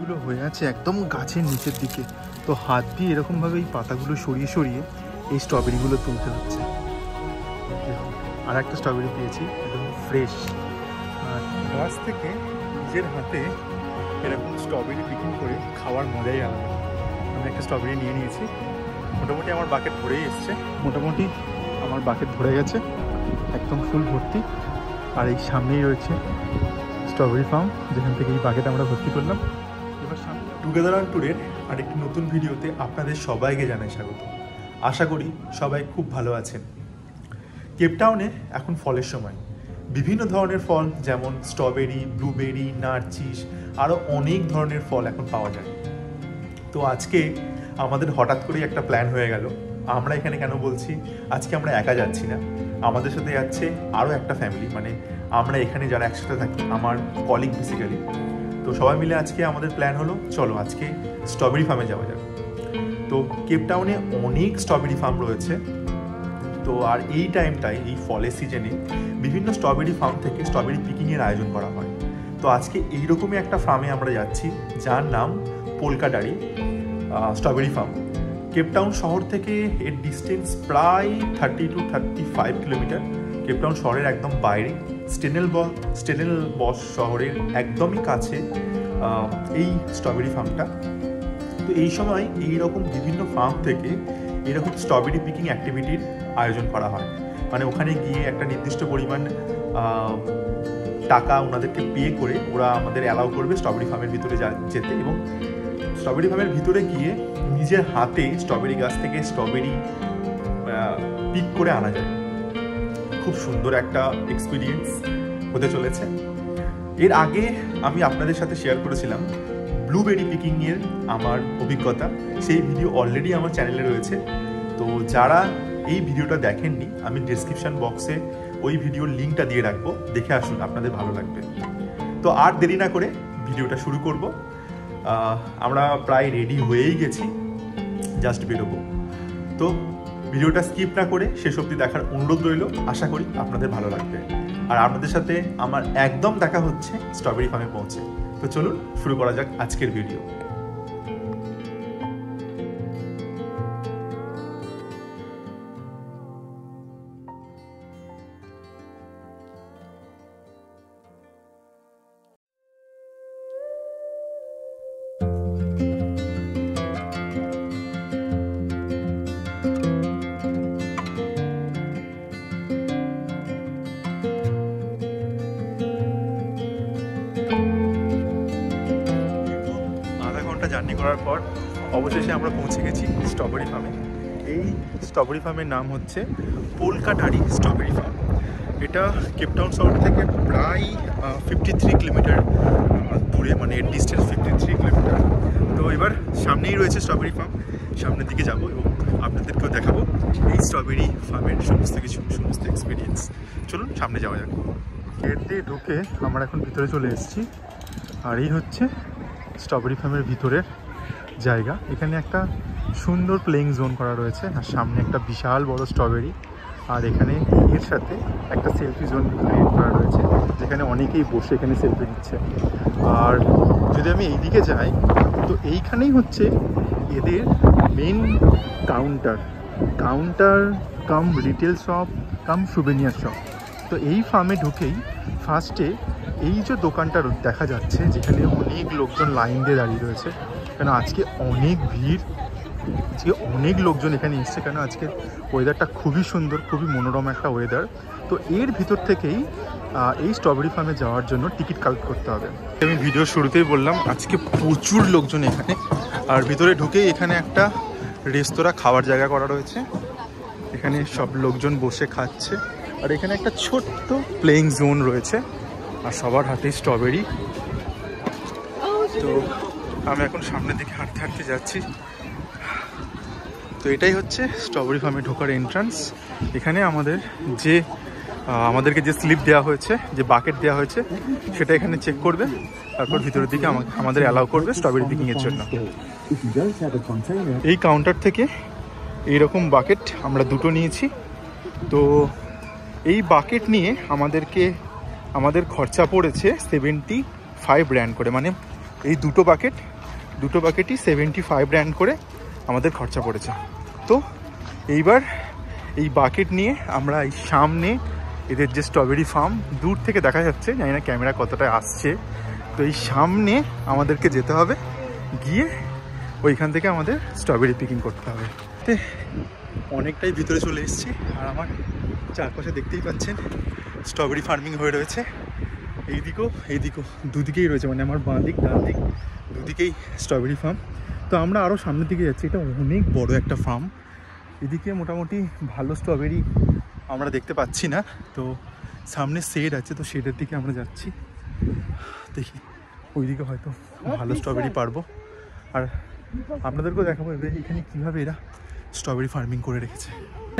স্ট্রবেরিগুলো হয়ে আছে একদম গাছের নিচের দিকে। তো হাত দিয়ে এরকমভাবে এই পাতাগুলো সরিয়ে সরিয়ে এই স্ট্রবেরিগুলো তুলতে হচ্ছে। আর একটা স্ট্রবেরি পেয়েছি একদম ফ্রেশ। আর গাছ থেকে নিজের হাতে এরকম স্ট্রবেরি পিকিং করে খাওয়ার মজাই আলাদা। আমি একটা স্ট্রবেরি নিয়ে নিয়েছি। মোটামুটি আমার বাকেট ভরেই এসছে, মোটামুটি আমার বাকেট ভরে গেছে একদম ফুল ভর্তি। আর এই সামনেই রয়েছে স্ট্রবেরি ফার্ম, যেখান থেকে এই বাকেট আমরা ভর্তি করলাম। এবার সামনে টুগেদার অন ট্যুরের আরেকটি নতুন ভিডিওতে আপনাদের সবাইকে জানাই স্বাগত। আশা করি সবাই খুব ভালো আছেন। কেপটাউনে এখন ফলের সময়। বিভিন্ন ধরনের ফল যেমন স্ট্রবেরি, ব্লুবেরি, নারচিস, আরও অনেক ধরনের ফল এখন পাওয়া যায়। তো আজকে আমাদের হঠাৎ করেই একটা প্ল্যান হয়ে গেল। আমরা এখানে কেন বলছি, আজকে আমরা একা যাচ্ছি না, আমাদের সাথে যাচ্ছে আরও একটা ফ্যামিলি। মানে আমরা এখানে যারা একসাথে থাকি, আমার কলিগ বেসিক্যালি। তো সবাই মিলে আজকে আমাদের প্ল্যান হলো, চলো আজকে স্ট্রবেরি ফার্মে যাওয়া যাক। তো কেপটাউনে অনেক স্ট্রবেরি ফার্ম রয়েছে। তো আর এই টাইমটায়, এই ফলের সিজনে বিভিন্ন স্ট্রবেরি ফার্ম থেকে স্ট্রবেরি পিকিংয়ের আয়োজন করা হয়। তো আজকে এইরকমই একটা ফার্মে আমরা যাচ্ছি, যার নাম পোলকাডারি স্ট্রবেরি ফার্ম। কেপটাউন শহর থেকে এর ডিস্টেন্স প্রায় 30 to 35 কিলোমিটার। কেপটাউন শহরের একদম বাইরে, স্টেনেলবস শহরের একদমই কাছে এই স্ট্রবেরি ফার্মটা। তো এই সময় এইরকম বিভিন্ন ফার্ম থেকে এরকম স্ট্রবেরি পিকিং অ্যাক্টিভিটির আয়োজন করা হয়। মানে ওখানে গিয়ে একটা নির্দিষ্ট পরিমাণ টাকা ওনাদেরকে পে করে ওরা আমাদের অ্যালাউ করবে স্ট্রবেরি ফার্মের ভিতরে যেতে, এবং স্ট্রবেরি ফার্মের ভিতরে গিয়ে নিজের হাতে স্ট্রবেরি গাছ থেকে স্ট্রবেরি পিক করে আনা যায়। খুব সুন্দর একটা এক্সপিরিয়েন্স হতে চলেছে। এর আগে আমি আপনাদের সাথে শেয়ার করেছিলাম ব্লুবেরি পিকিংয়ের আমার অভিজ্ঞতা। সেই ভিডিও অলরেডি আমার চ্যানেলে রয়েছে। তো যারা এই ভিডিওটা দেখেননি, আমি ডেসক্রিপশন বক্সে ওই ভিডিওর লিঙ্কটা দিয়ে রাখবো, দেখে আসুন, আপনাদের ভালো লাগবে। তো আর দেরি না করে ভিডিওটা শুরু করব। আমরা প্রায় রেডি হয়েই গেছি, জাস্ট বেরোবো। তো ভিডিওটা স্কিপ না করে শেষ অবধি দেখার অনুরোধ রইল। আশা করি আপনাদের ভালো লাগবে। আর আপনাদের সাথে আমার একদম দেখা হচ্ছে স্ট্রবেরি ফার্মে পৌঁছে। তো চলুন শুরু করা যাক আজকের ভিডিও। জার্নি করার পর অবশেষে আমরা পৌঁছে গেছি স্ট্রবেরি ফার্মে। এই স্ট্রবেরি ফার্মের নাম হচ্ছে পোলকাডারি স্ট্রবেরি ফার্ম। এটা কেপটাউন শহর থেকে প্রায় 53 কিলোমিটার দূরে, মানে এর ডিস্টেন্স 53 কিলোমিটার। তো এবার সামনেই রয়েছে স্ট্রবেরি ফার্ম, সামনের দিকে যাব এবং আপনাদেরকেও দেখাবো এই স্ট্রবেরি ফার্মের সমস্ত এক্সপিরিয়েন্স। চলুন সামনে যাওয়া যাক। গেট দিয়ে ঢুকে আমরা এখন ভিতরে চলে এসেছি। আর এই হচ্ছে স্ট্রবেরি ফার্মের ভিতরের জায়গা। এখানে একটা সুন্দর প্লেইং জোন করা রয়েছে, আর সামনে একটা বিশাল বড় স্ট্রবেরি। আর এখানে এর সাথে একটা সেলফি জোন ক্রিয়েট করা রয়েছে, যেখানে অনেকেই বসে এখানে সেলফি নিচ্ছে। আর যদি আমি এইদিকে যাই, তো এইখানেই হচ্ছে এদের মেন কাউন্টার কাম রিটেল শপ কাম সুভেনিয়ার শপ। তো এই ফার্মে ঢুকেই ফার্স্টে এই যে দোকানটা দেখা যাচ্ছে, যেখানে অনেক লোকজন লাইন দিয়ে দাঁড়িয়ে রয়েছে, কেন আজকে অনেক ভিড়, আজকে অনেক লোকজন এখানে এসছে, কেন আজকে ওয়েদারটা খুবই সুন্দর, খুবই মনোরম একটা ওয়েদার। তো এর ভিতর থেকেই এই স্ট্রবেরি ফার্মে যাওয়ার জন্য টিকিট কালেক্ট করতে হবে। আমি ভিডিও শুরুতেই বললাম আজকে প্রচুর লোকজন এখানে। আর ভিতরে ঢুকেই এখানে একটা রেস্তোরাঁ, খাওয়ার জায়গা করা রয়েছে, এখানে সব লোকজন বসে খাচ্ছে। আর এখানে একটা ছোট্ট প্লেইং জোন রয়েছে, আর সবার হাতে স্ট্রবেরি। তো আমি এখন সামনের দিকে হাঁটতে হাঁটতে যাচ্ছি। তো এটাই হচ্ছে স্ট্রবেরি ফার্মে ঢোকার এন্ট্রান্স। এখানে আমাদেরকে যে স্লিপ দেওয়া হয়েছে, যে বাকেট দেওয়া হয়েছে, সেটা এখানে চেক করবে, তারপর ভিতরের দিকে আমাদের অ্যালাউ করবে স্ট্রবেরি পিকিংয়ের জন্য। এই কাউন্টার থেকে এইরকম বাকেট আমরা দুটো নিয়েছি। তো এই বাকেট নিয়ে আমাদের খরচা পড়েছে 75 রান্ড করে। মানে এই দুটো বাকেট দুটো বাকেটই 75 রান্ড করে আমাদের খরচা পড়েছে। তো এইবার এই বাকেট নিয়ে আমরা এই সামনে এদের যে স্ট্রবেরি ফার্ম দূর থেকে দেখা যাচ্ছে, জানি না ক্যামেরা কতটা আসছে, তো এই সামনে আমাদেরকে যেতে হবে, গিয়ে ওইখান থেকে আমাদের স্ট্রবেরি পিকিং করতে হবে। অনেকটাই ভিতরে চলে এসেছি, আর আমার চারপাশে দেখতেই পাচ্ছেন স্ট্রবেরি ফার্মিং হয়ে রয়েছে। এইদিকেও দুদিকেই রয়েছে, মানে আমার বাঁ দিক ডান দিক দুদিকেই স্ট্রবেরি ফার্ম। তো আমরা আরও সামনের দিকে যাচ্ছি, এটা অনেক বড় একটা ফার্ম। এদিকে মোটামুটি ভালো স্ট্রবেরি আমরা দেখতে পাচ্ছি না, তো সামনে শেড আছে, তো শেডের দিকে আমরা যাচ্ছি, দেখি ওইদিকে হয়তো ভালো স্ট্রবেরি পারবো। আর আপনাদেরকেও দেখাবো এখানে কীভাবে এরা স্ট্রবেরি ফার্মিং করে রেখেছে।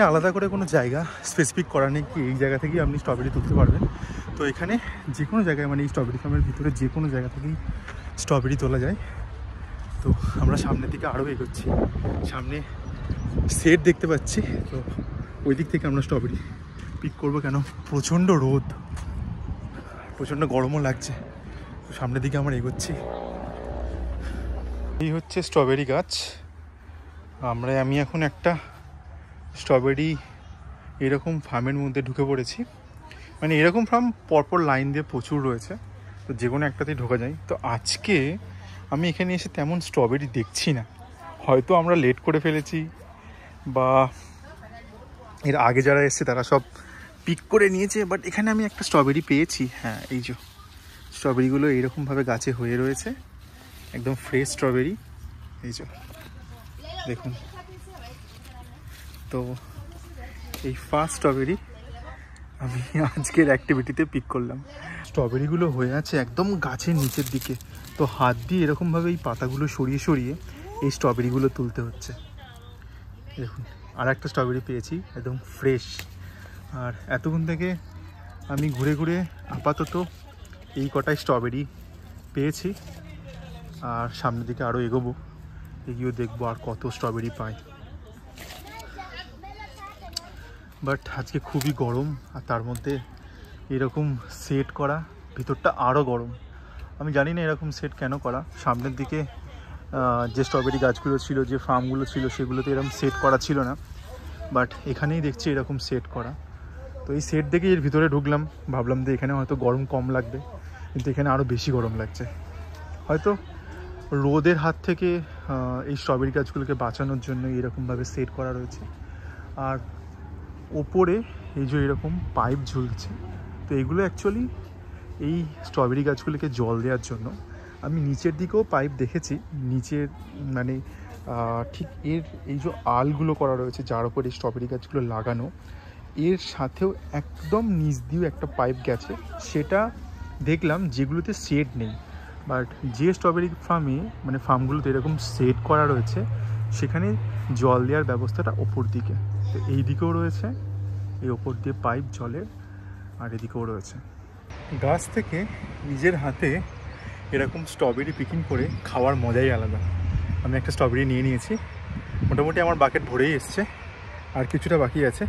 আলাদা করে কোনো জায়গা স্পেসিফিক করা নেই কি এই জায়গা থেকেই আপনি স্ট্রবেরি তুলতে পারবেন। তো এখানে যে কোনো জায়গায়, মানে এই স্ট্রবেরি ফার্মের ভিতরে যে কোনো জায়গা থেকেই স্ট্রবেরি তোলা যায়। তো আমরা সামনের দিকে আরও এগোচ্ছি, সামনে সেট দেখতে পাচ্ছি, তো ওই দিক থেকে আমরা স্ট্রবেরি পিক করবো। কেন প্রচণ্ড রোদ, প্রচণ্ড গরমও লাগছে, তো সামনের দিকে আমরা এগোচ্ছি। এই হচ্ছে স্ট্রবেরি গাছ। আমি এখন একটা স্ট্রবেরি এরকম ফার্মের মধ্যে ঢুকে পড়েছি, মানে এরকম ফার্ম পরপর লাইন দিয়ে প্রচুর রয়েছে, তো যে কোনো একটাতেই ঢোকা যায়। তো আজকে আমি এখানে এসে তেমন স্ট্রবেরি দেখছি না, হয়তো আমরা লেট করে ফেলেছি, বা এর আগে যারা এসছে তারা সব পিক করে নিয়েছে, বাট এখানে আমি একটা স্ট্রবেরি পেয়েছি। হ্যাঁ, এই যে স্ট্রবেরিগুলো এইরকমভাবে গাছে হয়ে রয়েছে, একদম ফ্রেশ স্ট্রবেরি, এই যে দেখুন। তো এই ফার্স্ট স্ট্রবেরি আমি আজকের অ্যাক্টিভিটিতে পিক করলাম। স্ট্রবেরিগুলো হয়ে আছে একদম গাছের নিচের দিকে, তো হাত দিয়ে এরকমভাবে এই পাতাগুলো সরিয়ে সরিয়ে এই স্ট্রবেরিগুলো তুলতে হচ্ছে। দেখুন, আর একটা স্ট্রবেরি পেয়েছি একদম ফ্রেশ। আর এতক্ষণ থেকে আমি ঘুরে ঘুরে আপাতত এই কটাই স্ট্রবেরি পেয়েছি, আর সামনের দিকে আরও এগোবো, এগিয়েও দেখবো আর কত স্ট্রবেরি পাই। বাট আজকে খুবই গরম, আর তার মধ্যে এরকম সেট করা, ভিতরটা আরও গরম। আমি জানি না এরকম সেট কেন করা। সামনের দিকে যে স্ট্রবেরি গাছগুলো ছিল, যে ফার্মগুলো ছিল, সেগুলোতে এরকম সেট করা ছিল না, বাট এখানেই দেখছি এরকম সেট করা। তো এই সেট দেখে এর ভিতরে ঢুকলাম, ভাবলাম যে এখানে হয়তো গরম কম লাগবে, কিন্তু এখানে আরও বেশি গরম লাগছে। হয়তো রোদের হাত থেকে এই স্ট্রবেরি গাছগুলোকে বাঁচানোর জন্য এরকমভাবে সেট করা রয়েছে। আর ওপরে এই যে এরকম পাইপ ঝুলছে, তো এগুলো অ্যাকচুয়ালি এই স্ট্রবেরি গাছগুলোকে জল দেওয়ার জন্য। আমি নিচের দিকেও পাইপ দেখেছি, নিচের মানে ঠিক এর এই যে আলগুলো করা রয়েছে যার উপর এই স্ট্রবেরি গাছগুলো লাগানো, এর সাথেও একদম নিচ দিয়েও একটা পাইপ গেছে, সেটা দেখলাম যেগুলোতে সেট নেই। বাট যে স্ট্রবেরি ফার্মে মানে ফার্মগুলোতে এরকম সেট করা রয়েছে, সেখানে জল দেওয়ার ব্যবস্থাটা ওপর দিকে, তো এই দিকেও রয়েছে, এই ওপর দিয়ে পাইপ জলের, আর এদিকেও রয়েছে। গাছ থেকে নিজের হাতে এরকম স্ট্রবেরি পিকিং করে খাওয়ার মজাই আলাদা। আমি একটা স্ট্রবেরি নিয়ে নিয়েছি, মোটামুটি আমার বাকেট ভরেই এসছে, আর কিছুটা বাকি আছে।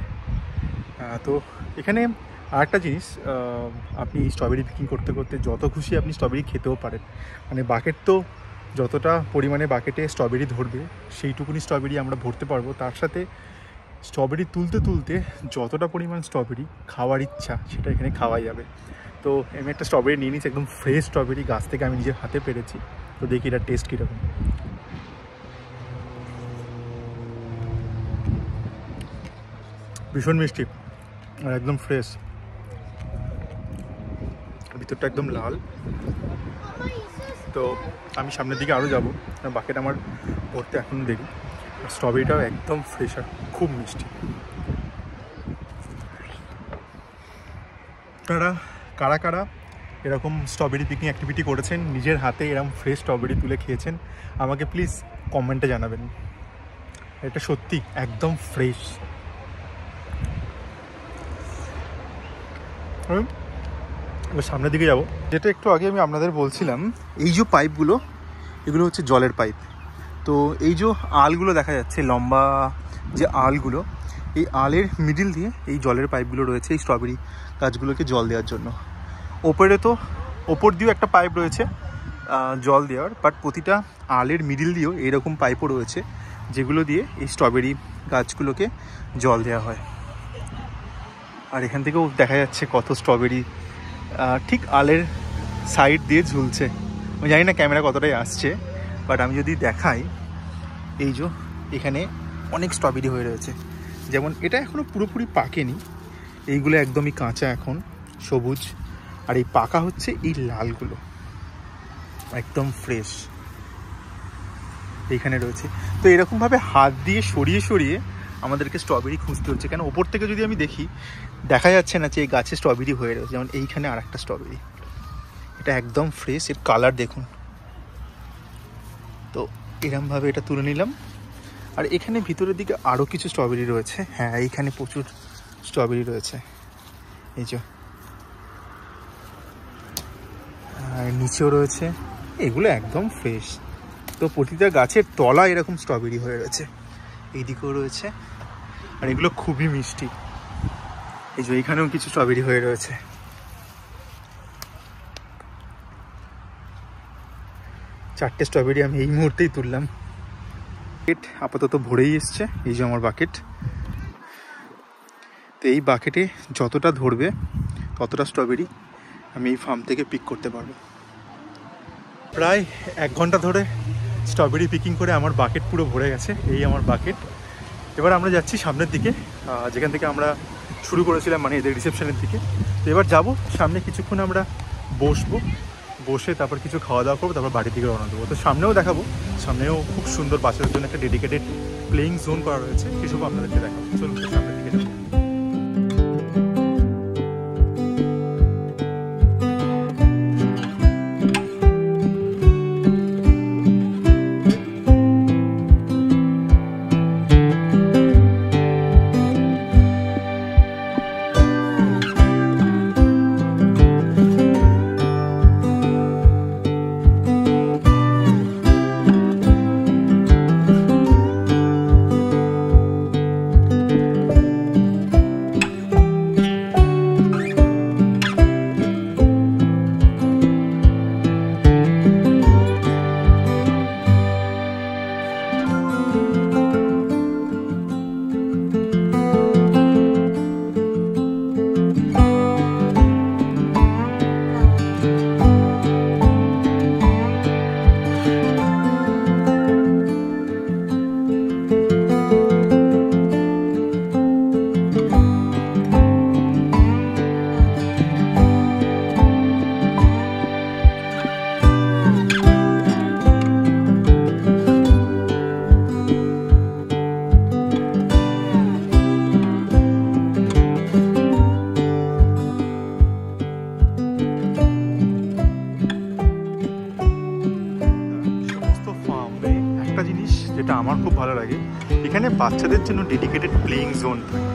তো এখানে আরেকটা জিনিস, আপনি স্ট্রবেরি পিকিং করতে করতে যত খুশি আপনি স্ট্রবেরি খেতেও পারেন। মানে বাকেট তো যতটা পরিমাণে বাকেটে স্ট্রবেরি ধরবে সেইটুকুনি স্ট্রবেরি আমরা ভরতে পারবো, তার সাথে স্ট্রবেরি তুলতে তুলতে যতটা পরিমাণ স্ট্রবেরি খাওয়ার ইচ্ছা সেটা এখানে খাওয়া যাবে। তো আমি একটা স্ট্রবেরি নিয়ে নিচ্ছি, একদম ফ্রেশ স্ট্রবেরি, গাছ থেকে আমি নিজের হাতে পেরেছি। তো দেখি এটা টেস্ট কীরকম। ভীষণ মিষ্টি আর একদম ফ্রেশ, ভিতরটা একদম লাল। তো আমি সামনের দিকে আরও যাবো, বাকেট আমার ভরতে এখনও দেরি। স্ট্রবেরিটাও একদম ফ্রেশ আর খুব মিষ্টি। আপনারা কারা কারা এরকম স্ট্রবেরি পিকিং অ্যাক্টিভিটি করেছেন, নিজের হাতে এরকম ফ্রেশ স্ট্রবেরি তুলে খেয়েছেন, আমাকে প্লিজ কমেন্টে জানাবেন। এটা সত্যি একদম ফ্রেশ। এবার সামনের দিকে যাব, যেটা একটু আগে আমি আপনাদের বলছিলাম, এই যে পাইপগুলো, এগুলো হচ্ছে জলের পাইপ। তো এই যে আলগুলো দেখা যাচ্ছে, লম্বা যে আলগুলো, এই আলের মিডিল দিয়ে এই জলের পাইপগুলো রয়েছে এই স্ট্রবেরি গাছগুলোকে জল দেওয়ার জন্য। ওপরে তো ওপর দিয়েও একটা পাইপ রয়েছে, জল দেওয়ার, বাট প্রতিটা আলের মিডিল দিয়েও এরকম পাইপও রয়েছে যেগুলো দিয়ে এই স্ট্রবেরি গাছগুলোকে জল দেওয়া হয়। আর এখান থেকেও দেখা যাচ্ছে কত স্ট্রবেরি ঠিক আলের সাইড দিয়ে ঝুলছে। আমি জানি না ক্যামেরা কতটাই আসছে, বাট আমি যদি দেখাই, এই যে এখানে অনেক স্ট্রবেরি হয়ে রয়েছে। যেমন এটা এখনও পুরোপুরি পাকেনি, এইগুলো একদমই কাঁচা এখন সবুজ, আর এই পাকা হচ্ছে এই লালগুলো একদম ফ্রেশ এইখানে রয়েছে। তো এরকমভাবে হাত দিয়ে সরিয়ে সরিয়ে আমাদেরকে স্ট্রবেরি খুঁজতে হচ্ছে, কেন ওপর থেকে যদি আমি দেখি দেখা যাচ্ছে না যে এই গাছে স্ট্রবেরি হয়ে রয়েছে। যেমন এইখানে আর একটা স্ট্রবেরি, এটা একদম ফ্রেশ, এর কালার দেখুন। তো এরমভাবে এটা তুলে নিলাম। আর এখানে ভিতরের দিকে আরও কিছু স্ট্রবেরি রয়েছে। হ্যাঁ, এইখানে প্রচুর স্ট্রবেরি রয়েছে, এই যে, আর নিচেও রয়েছে, এগুলো একদম ফ্রেশ। তো প্রতিটা গাছের তলা এরকম স্ট্রবেরি হয়ে রয়েছে, এইদিকেও রয়েছে, আর এগুলো খুবই মিষ্টি। এই যে এইখানেও কিছু স্ট্রবেরি হয়ে রয়েছে। চারটে স্ট্রবেরি আমি এই মুহূর্তেই তুললাম। বাকেট আপাতত ভরেই এসছে, এই যে আমার বাকেট। তো এই বাকেটে যতটা ধরবে ততটা স্ট্রবেরি আমি এই ফার্ম থেকে পিক করতে পারবো। প্রায় 1 ঘন্টা ধরে স্ট্রবেরি পিকিং করে আমার বাকেট পুরো ভরে গেছে। এই আমার বাকেট। এবার আমরা যাচ্ছি সামনের দিকে, যেখান থেকে আমরা শুরু করেছিলাম, মানে এদের রিসেপশনের দিকে। তো এবার যাবো সামনে, কিছুক্ষণ আমরা বসবো, বসে তারপর কিছু খাওয়া দাওয়া করবো, তারপর বাড়ির দিকে রওনা দেবো। তো সামনেও দেখাবো, সামনেও খুব সুন্দর বাচ্চাদের জন্য একটা ডেডিকেটেড প্লেয়িং জোন করা রয়েছে, সেসবও আপনাদেরকে দেখাবো। চলুন সামনের দিকে যাবো। যেটা আমার খুব ভালো লাগে, এখানে বাচ্চাদের জন্য ডেডিকেটেড প্লেয়িং জোন থাকে।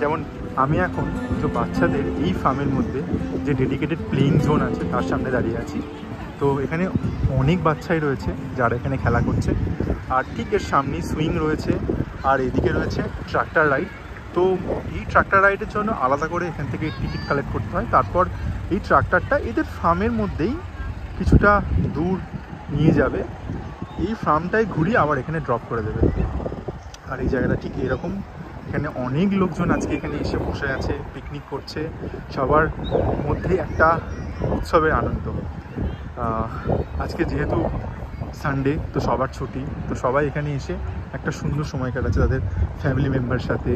যেমন আমি এখন যে বাচ্চাদের এই ফার্মের মধ্যে যে ডেডিকেটেড প্লেয়িং জোন আছে তার সামনে দাঁড়িয়ে আছি। তো এখানে অনেক বাচ্চাই রয়েছে যারা এখানে খেলা করছে, আর ঠিক এর সামনেই সুইং রয়েছে, আর এদিকে রয়েছে ট্রাক্টর রাইড। তো এই ট্রাক্টর রাইডের জন্য আলাদা করে এখান থেকে টিকিট কালেক্ট করতে হয়। তারপর এই ট্রাক্টরটা এদের ফার্মের মধ্যেই কিছুটা দূর নিয়ে যাবে, এই ফার্মটাই ঘুরিয়ে আবার এখানে ড্রপ করে দেবে। আর এই জায়গাটা ঠিক এরকম, এখানে অনেক লোকজন আজকে এখানে এসে বসে আছে, পিকনিক করছে, সবার মধ্যে একটা উৎসবের আনন্দ। আজকে যেহেতু সানডে, তো সবার ছুটি, তো সবাই এখানে এসে একটা সুন্দর সময় কাটাচ্ছে তাদের ফ্যামিলি মেম্বারের সাথে,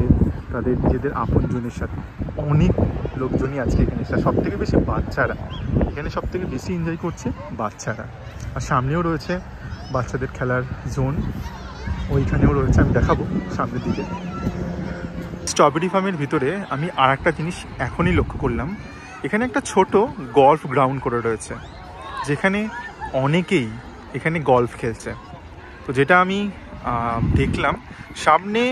তাদের নিজেদের আপনজনের সাথে। অনেক লোকজনই আজকে এখানে এসে, সব থেকে বেশি বাচ্চারা এখানে সব থেকে বেশি এনজয় করছে, বাচ্চারা। আর সামনেও রয়েছে বাচ্চাদের খেলার জোন, ওইখানেও রয়েছে, আমি দেখাবো সামনের দিকে। স্ট্রবেরি ফার্মের ভিতরে আমি আর একটা জিনিস এখনই লক্ষ্য করলাম, এখানে একটা ছোট গলফ গ্রাউন্ড করে রয়েছে, যেখানে অনেকেই এখানে গলফ খেলছে। তো যেটা আমি দেখলাম, সামনে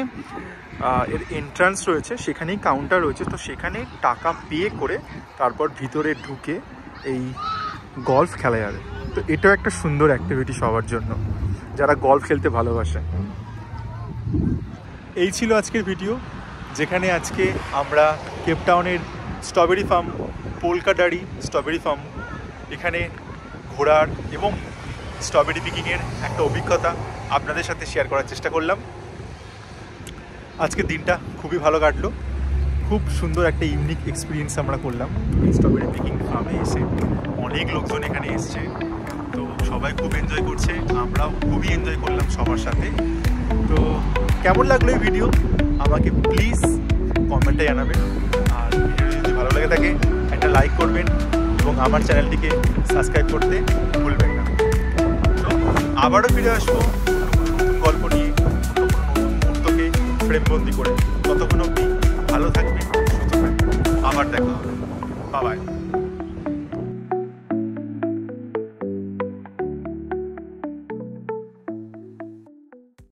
এর এন্ট্রান্স রয়েছে, সেখানেই কাউন্টার রয়েছে, তো সেখানে টাকা পে করে তারপর ভিতরে ঢুকে এই গলফ খেলা যাবে। তো এটাও একটা সুন্দর অ্যাক্টিভিটি সবার জন্য যারা গলফ খেলতে ভালোবাসে। এই ছিল আজকের ভিডিও, যেখানে আজকে আমরা কেপটাউনের স্ট্রবেরি ফার্ম, পোলকা ডাড়ি স্ট্রবেরি ফার্ম, এখানে ঘোরার এবং স্ট্রবেরি পিকিংয়ের একটা অভিজ্ঞতা আপনাদের সাথে শেয়ার করার চেষ্টা করলাম। আজকের দিনটা খুবই ভালো কাটলো, খুব সুন্দর একটা ইউনিক এক্সপিরিয়েন্স আমরা করলাম এই স্ট্রবেরি পিকিং ফার্মে এসে। অনেক লোকজন এখানে এসছে, তো সবাই খুব এনজয় করছে, আমরাও খুবই এনজয় করলাম সবার সাথে। তো কেমন লাগলো এই ভিডিও আমাকে প্লিজ কমেন্টে জানাবেন, আর ভিডিও যদি ভালো লাগে থাকে একটা লাইক করবেন এবং আমার চ্যানেলটিকে সাবস্ক্রাইব করতে ভুলবেন না। তো আবারও ফিরে আসবো নতুন গল্প নিয়ে, নতুন মুহূর্তকে ফ্রেমবন্দি করে। ততক্ষণ অবধি ভালো থাকবেন, সুস্থ থাকবেন, আবার দেখা হবে, বাই বাই।